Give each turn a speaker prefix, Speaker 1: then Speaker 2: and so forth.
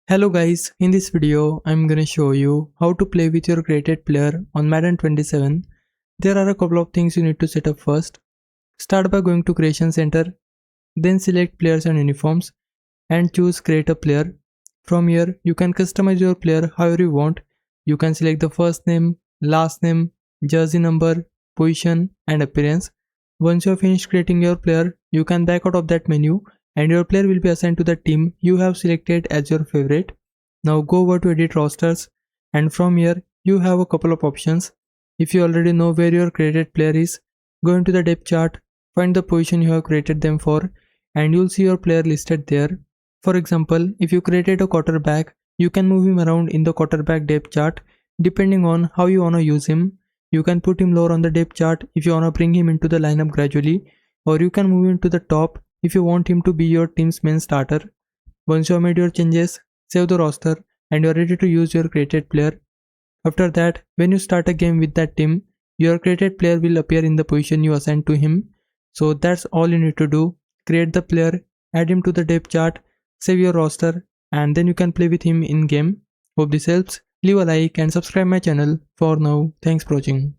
Speaker 1: Hello guys, in this video I'm gonna show you how to play with your created player on Madden 27. There are a couple of things you need to set up first. Start by going to Creation Center, then select Players and Uniforms and choose Create a Player. From here you can customize your player however you want. You can select the first name, last name, jersey number, position and appearance. Once you have finished creating your player, you can back out of that menu and your player will be assigned to the team you have selected as your favorite. Now go over to edit rosters and from here you have a couple of options. If you already know where your created player is, go into the depth chart, find the position you have created them for and you'll see your player listed there. For example, if you created a quarterback, you can move him around in the quarterback depth chart depending on how you wanna use him. You can put him lower on the depth chart if you wanna bring him into the lineup gradually, or you can move him to the top if you want him to be your team's main starter. Once you have made your changes, save the roster and you are ready to use your created player. After that, when you start a game with that team, your created player will appear in the position you assigned to him. So that's all you need to do. Create the player, add him to the depth chart, save your roster and then you can play with him in game. Hope this helps. Leave a like and subscribe my channel. For now, thanks for watching.